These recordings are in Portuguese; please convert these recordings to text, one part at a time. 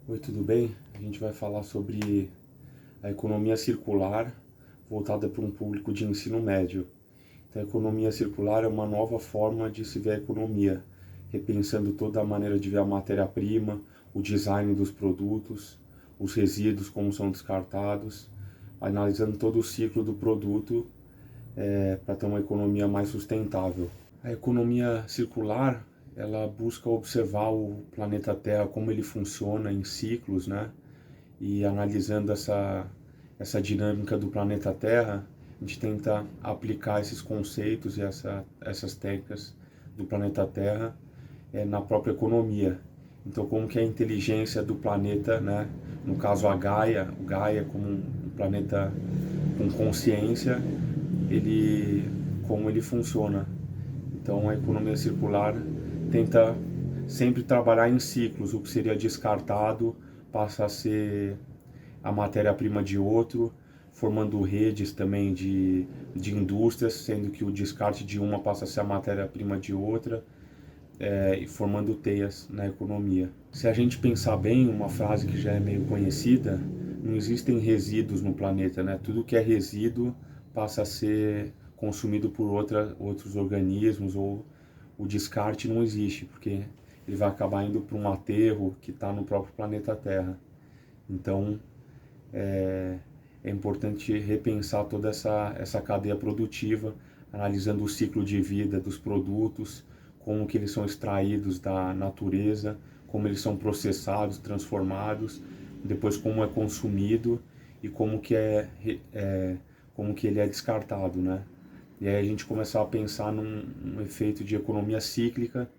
Oi, tudo bem? A gente vai falar sobre a economia circular voltada para um público de ensino médio. Então, a economia circular é uma nova forma de se ver a economia, repensando toda a maneira de ver a matéria-prima, o design dos produtos, os resíduos, como são descartados, analisando todo o ciclo do produto para ter uma economia mais sustentável. A economia circular, ela busca observar o planeta Terra, como ele funciona em ciclos, né? E analisando essa dinâmica do planeta Terra, a gente tenta aplicar esses conceitos e essas técnicas do planeta Terra na própria economia. Então, como que a inteligência do planeta, né? No caso a Gaia, o Gaia como um planeta com consciência, como ele funciona. Então, a economia circular tenta sempre trabalhar em ciclos. O que seria descartado passa a ser a matéria-prima de outro, formando redes também de indústrias, sendo que o descarte de uma passa a ser a matéria-prima de outra, e formando teias na economia. Se a gente pensar bem, uma frase que já é meio conhecida, não existem resíduos no planeta, né? Tudo que é resíduo passa a ser consumido por outros organismos, ou o descarte não existe, porque ele vai acabar indo para um aterro que está no próprio planeta Terra. Então, é importante repensar toda essa cadeia produtiva, analisando o ciclo de vida dos produtos, como que eles são extraídos da natureza, como eles são processados, transformados, depois como é consumido e como que ele é descartado, né? E aí a gente começar a pensar num efeito de economia cíclica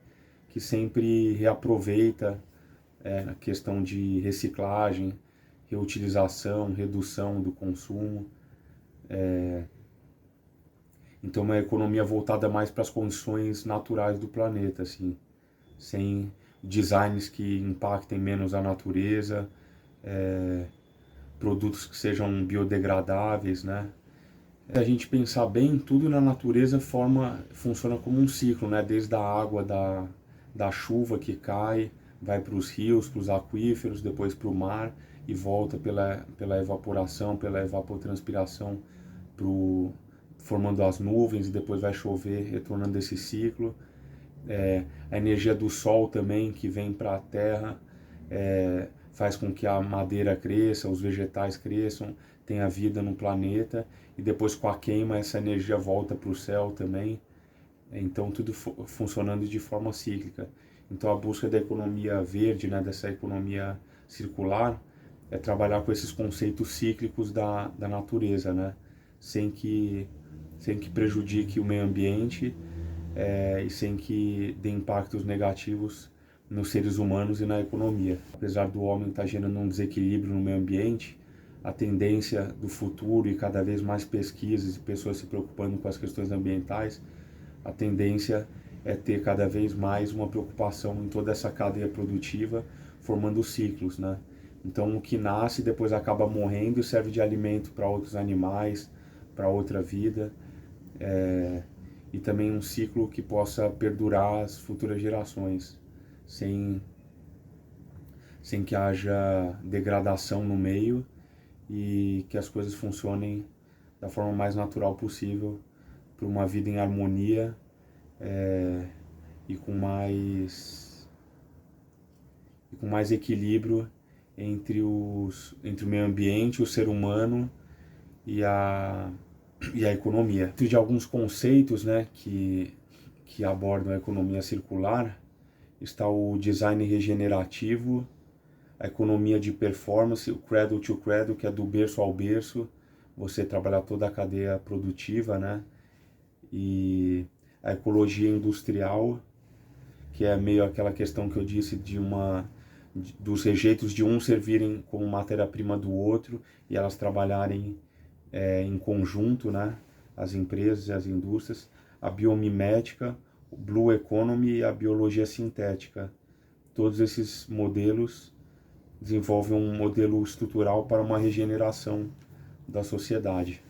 que sempre reaproveita a questão de reciclagem, reutilização, redução do consumo. Então, uma economia voltada mais para as condições naturais do planeta, assim, sem designs que impactem menos a natureza, produtos que sejam biodegradáveis, né? Se a gente pensar bem, tudo na natureza funciona como um ciclo, né? Desde a água da chuva que cai, vai para os rios, para os aquíferos, depois para o mar e volta pela evaporação, pela evapotranspiração, formando as nuvens e depois vai chover, retornando esse ciclo. A energia do sol também, que vem para a terra, faz com que a madeira cresça, os vegetais cresçam, tenha vida no planeta, e depois com a queima essa energia volta para o céu também. Então tudo funcionando de forma cíclica. Então a busca da economia verde, né, dessa economia circular, é trabalhar com esses conceitos cíclicos da natureza, né, sem que prejudique o meio ambiente, e sem que dê impactos negativos nos seres humanos e na economia. Apesar do homem estar gerando um desequilíbrio no meio ambiente, a tendência do futuro e cada vez mais pesquisas e pessoas se preocupando com as questões ambientais, a tendência é ter cada vez mais uma preocupação em toda essa cadeia produtiva, formando ciclos, né? Então, o que nasce depois acaba morrendo e serve de alimento para outros animais, para outra vida, e também um ciclo que possa perdurar as futuras gerações, sem, sem que haja degradação no meio e que as coisas funcionem da forma mais natural possível para uma vida em harmonia, e com mais equilíbrio entre o meio ambiente, o ser humano e a economia. Dentro de alguns conceitos, né, que abordam a economia circular, está o design regenerativo, a economia de performance, o cradle to cradle, que é do berço ao berço, você trabalhar toda a cadeia produtiva, né? E a ecologia industrial, que é meio aquela questão que eu disse dos rejeitos de um servirem como matéria-prima do outro e elas trabalharem em conjunto, né? As empresas e as indústrias, a biomimética, o blue economy e a biologia sintética. Todos esses modelos desenvolvem um modelo estrutural para uma regeneração da sociedade.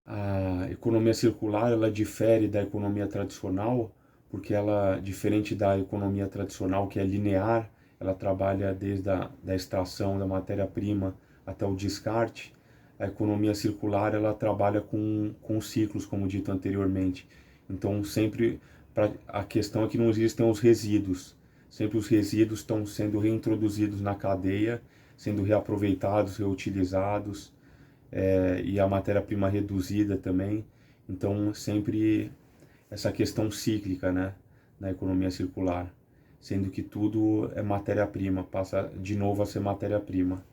A economia circular, ela difere da economia tradicional, porque ela, diferente da economia tradicional, que é linear, ela trabalha desde da extração da matéria-prima até o descarte. A economia circular, ela trabalha com ciclos, como dito anteriormente. Então, sempre a questão é que não existem os resíduos. Sempre os resíduos estão sendo reintroduzidos na cadeia, sendo reaproveitados, reutilizados, e a matéria-prima reduzida também. Então, sempre essa questão cíclica, né, na economia circular, sendo que tudo é matéria-prima, passa de novo a ser matéria-prima.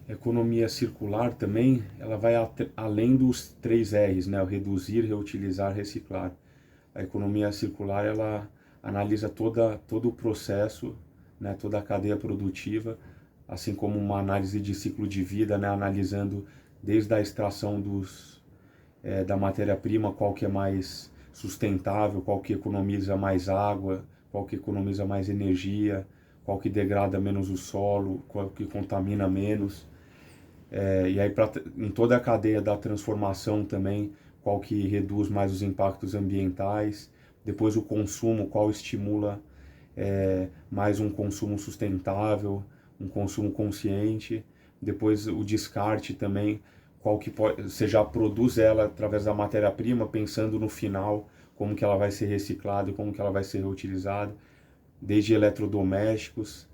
A economia circular também, ela vai além dos 3 R's, né, o reduzir, reutilizar, reciclar. A economia circular, ela analisa todo o processo, né, toda a cadeia produtiva, assim como uma análise de ciclo de vida, né, analisando desde a extração da matéria-prima, qual que é mais sustentável, qual que economiza mais água, qual que economiza mais energia, qual que degrada menos o solo, qual que contamina menos. E aí em toda a cadeia da transformação também, qual que reduz mais os impactos ambientais, depois o consumo, qual estimula mais um consumo sustentável, um consumo consciente, depois o descarte também, qual que você já produz ela através da matéria-prima, pensando no final, como que ela vai ser reciclada, como que ela vai ser reutilizada, desde eletrodomésticos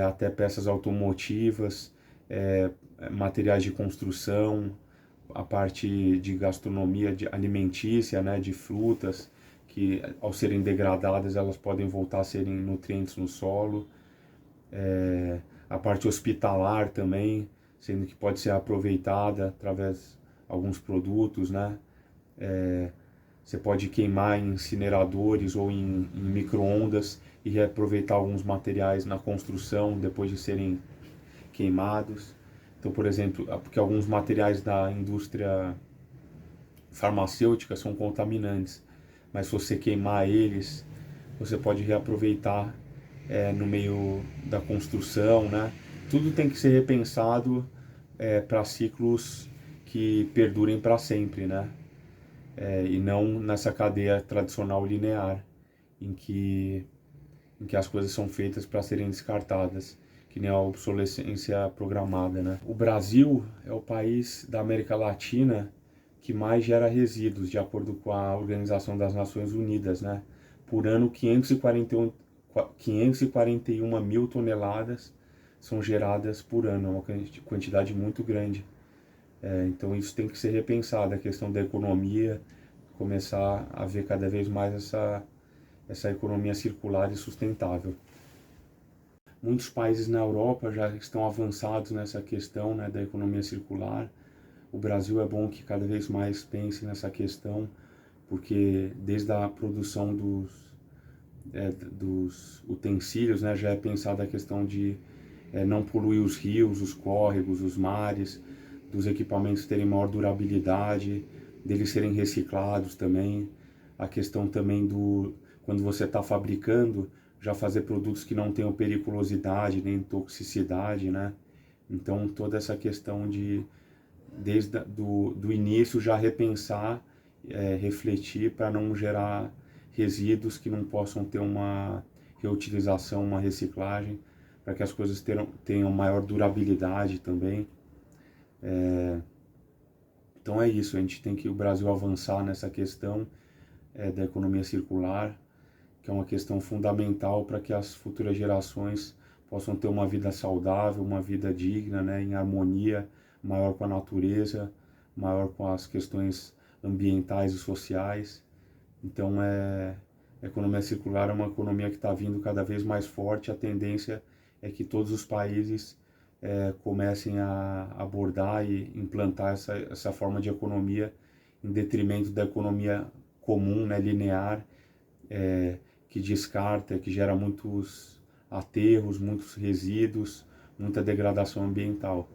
até peças automotivas, materiais de construção, a parte de gastronomia alimentícia, né, de frutas, que ao serem degradadas elas podem voltar a serem nutrientes no solo. A parte hospitalar também, sendo que pode ser aproveitada através de alguns produtos, né? Você pode queimar em incineradores ou em micro-ondas e reaproveitar alguns materiais na construção depois de serem queimados. Então, por exemplo, porque alguns materiais da indústria farmacêutica são contaminantes, mas se você queimar eles, você pode reaproveitar no meio da construção, né? Tudo tem que ser repensado para ciclos que perdurem para sempre, né? E não nessa cadeia tradicional linear, em que as coisas são feitas para serem descartadas, que nem a obsolescência programada, né? O Brasil é o país da América Latina que mais gera resíduos, de acordo com a Organização das Nações Unidas, né? Por ano, 541 mil toneladas são geradas por ano, é uma quantidade muito grande. Então isso tem que ser repensado, a questão da economia, começar a ver cada vez mais essa economia circular e sustentável. Muitos países na Europa já estão avançados nessa questão, né, da economia circular. O Brasil é bom que cada vez mais pense nessa questão, porque desde a produção dos utensílios, né, já é pensada a questão de não poluir os rios, os córregos, os mares, dos equipamentos terem maior durabilidade, deles serem reciclados também. A questão também quando você está fabricando, já fazer produtos que não tenham periculosidade nem toxicidade, né? Então toda essa questão desde do início já repensar, refletir para não gerar resíduos que não possam ter uma reutilização, uma reciclagem, para que as coisas tenham maior durabilidade também. Então é isso, o Brasil avançar nessa questão da economia circular, que é uma questão fundamental para que as futuras gerações possam ter uma vida saudável, uma vida digna, né, em harmonia, maior com a natureza, maior com as questões ambientais e sociais. Então a economia circular é uma economia que está vindo cada vez mais forte. A tendência é que todos os países comecem a abordar e implantar essa forma de economia em detrimento da economia comum, né, linear, que descarta, que gera muitos aterros, muitos resíduos, muita degradação ambiental.